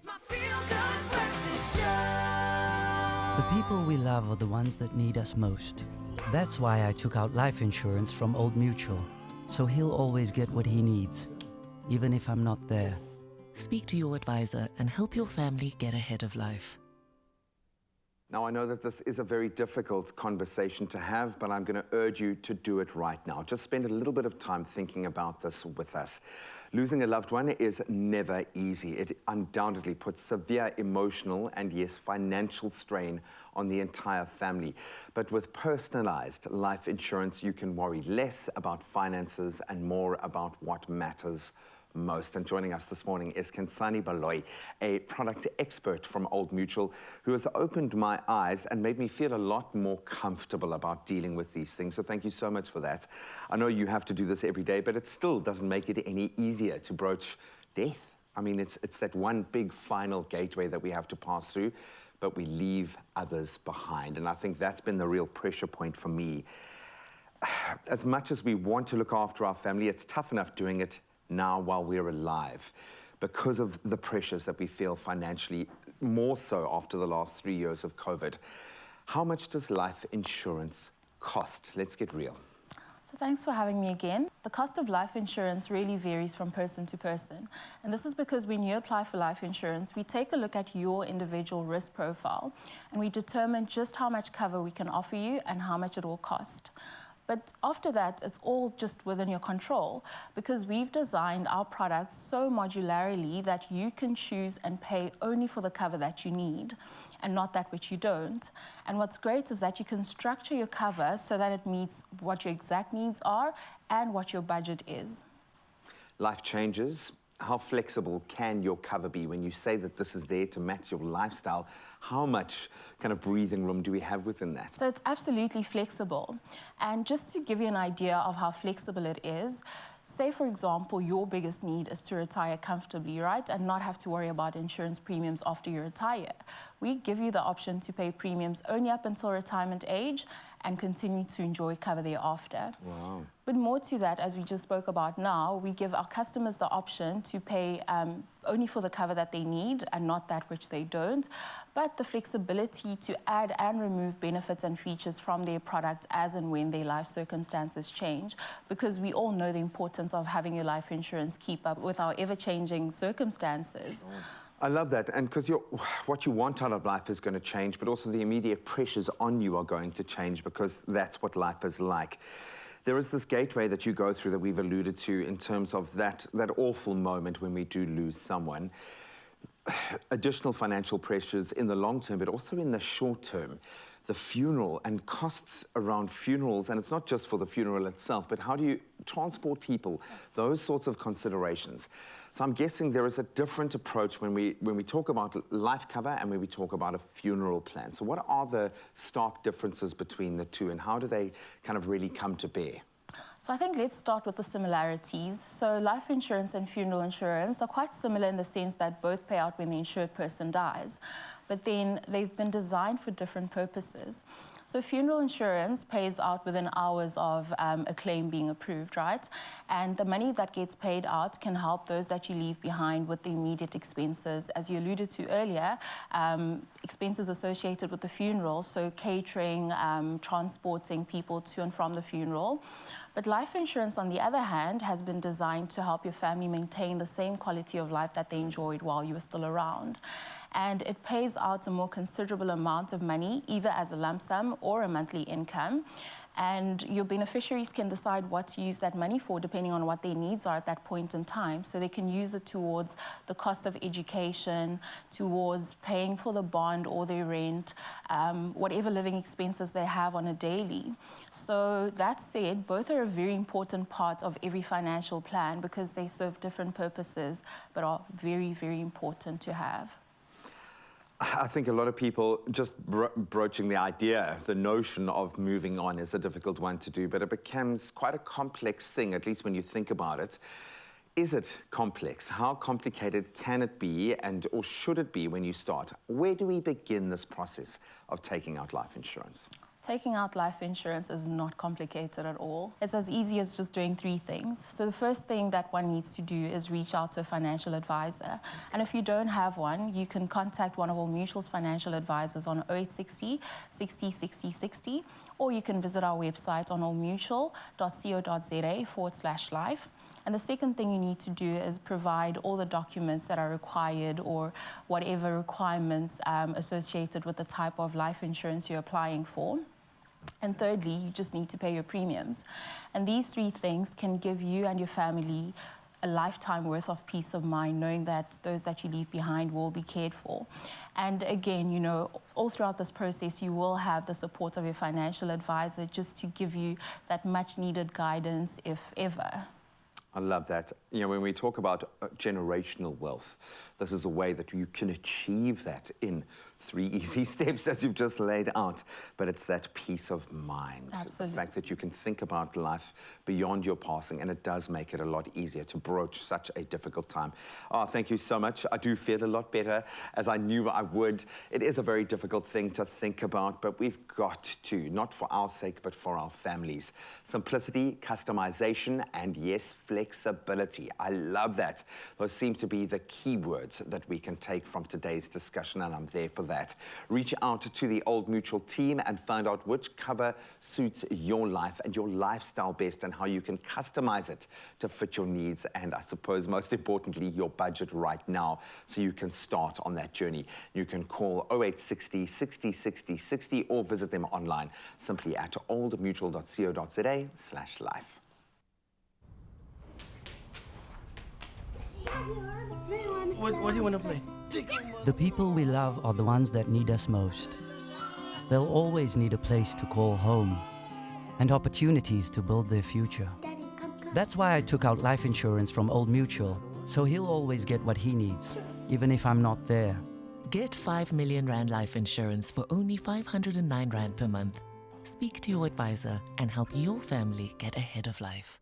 It's my feel-good breakfast show. The people we love are the ones that need us most. That's why I took out life insurance from Old Mutual, so he'll always get what he needs, even if I'm not there. Speak to your advisor and help your family get ahead of life. Now, I know that this is a very difficult conversation to have, but I'm going to urge you to do it right now. Just spend a little bit of time thinking about this with us. Losing a loved one is never easy. It undoubtedly puts severe emotional and, yes, financial strain on the entire family. But with personalized life insurance, you can worry less about finances and more about what matters most. And joining us this morning is Kensani Baloy, a product expert from Old Mutual, who has opened my eyes and made me feel a lot more comfortable about dealing with these things. So thank you so much for that. I know you have to do this every day, but it still doesn't make it any easier to broach death. I mean, it's that one big final gateway that we have to pass through, but we leave others behind. And I think that's been the real pressure point for me. As much as we want to look after our family, it's tough enough doing it now while we're alive, because of the pressures that we feel financially, more so after the last 3 years of COVID. How much does life insurance cost? Let's get real. So thanks for having me again. The cost of life insurance really varies from person to person. And this is because when you apply for life insurance, we take a look at your individual risk profile and we determine just how much cover we can offer you and how much it will cost. But after that, it's all just within your control, because we've designed our products so modularly that you can choose and pay only for the cover that you need and not that which you don't. And what's great is that you can structure your cover so that it meets what your exact needs are and what your budget is. Life changes. How flexible can your cover be when you say that this is there to match your lifestyle? How much kind of breathing room do we have within that? So it's absolutely flexible. And just to give you an idea of how flexible it is, say, for example, your biggest need is to retire comfortably, right? And not have to worry about insurance premiums after you retire. We give you the option to pay premiums only up until retirement age and continue to enjoy cover thereafter. Wow. But more to that, as we just spoke about now, we give our customers the option to pay only for the cover that they need and not that which they don't, but the flexibility to add and remove benefits and features from their product as and when their life circumstances change, because we all know the importance of having your life insurance keep up with our ever-changing circumstances. I love that, and because what you want out of life is going to change, but also the immediate pressures on you are going to change, because that's what life is like. There is this gateway that you go through that we've alluded to in terms of that awful moment when we do lose someone. Additional financial pressures in the long term, but also in the short term. The funeral and costs around funerals, and it's not just for the funeral itself, but how do you transport people, those sorts of considerations. So I'm guessing there is a different approach when we talk about life cover and when we talk about a funeral plan. So what are the stark differences between the two, and how do they kind of really come to bear? So I think let's start with the similarities. So life insurance and funeral insurance are quite similar in the sense that both pay out when the insured person dies, but then they've been designed for different purposes. So funeral insurance pays out within hours of a claim being approved, right? And the money that gets paid out can help those that you leave behind with the immediate expenses. As you alluded to earlier, expenses associated with the funeral, so catering, transporting people to and from the funeral. But life insurance, on the other hand, has been designed to help your family maintain the same quality of life that they enjoyed while you were still around. And it pays out a more considerable amount of money, either as a lump sum or a monthly income. And your beneficiaries can decide what to use that money for depending on what their needs are at that point in time. So they can use it towards the cost of education, towards paying for the bond or their rent, whatever living expenses they have on a daily. So that said, both are a very important part of every financial plan because they serve different purposes, but are very, very important to have. I think a lot of people just broaching the idea, the notion of moving on is a difficult one to do, but it becomes quite a complex thing, at least when you think about it. Is it complex? How complicated can it be, or should it be when you start? Where do we begin this process of taking out life insurance? Taking out life insurance is not complicated at all. It's as easy as just doing 3 things. So the first thing that one needs to do is reach out to a financial advisor. And if you don't have one, you can contact one of Old Mutual's financial advisors on 0860 60 60 60, or you can visit our website on oldmutual.co.za/life. And the second thing you need to do is provide all the documents that are required, or whatever requirements associated with the type of life insurance you're applying for. And thirdly, you just need to pay your premiums. And these 3 things can give you and your family a lifetime worth of peace of mind, knowing that those that you leave behind will be cared for. And again, you know, all throughout this process, you will have the support of your financial advisor just to give you that much needed guidance if ever. I love that. You know, when we talk about generational wealth, this is a way that you can achieve that in 3 easy steps, as you've just laid out. But it's that peace of mind. Absolutely. The fact that you can think about life beyond your passing, and it does make it a lot easier to broach such a difficult time. Oh, thank you so much. I do feel a lot better, as I knew I would. It is a very difficult thing to think about, but we've got to, not for our sake, but for our families. Simplicity, customization, and yes, flexibility. I love that. Those seem to be the key words that we can take from today's discussion, and I'm there for that. Reach out to the Old Mutual team and find out which cover suits your life and your lifestyle best, and how you can customize it to fit your needs, and I suppose most importantly, your budget right now, so you can start on that journey. You can call 0860 60 60 60 or visit them online simply at oldmutual.co.za/life. What do you want to play? The people we love are the ones that need us most. They'll always need a place to call home and opportunities to build their future. That's why I took out life insurance from Old Mutual, so he'll always get what he needs, even if I'm not there. Get 5 million Rand life insurance for only 509 Rand per month. Speak to your advisor and help your family get ahead of life.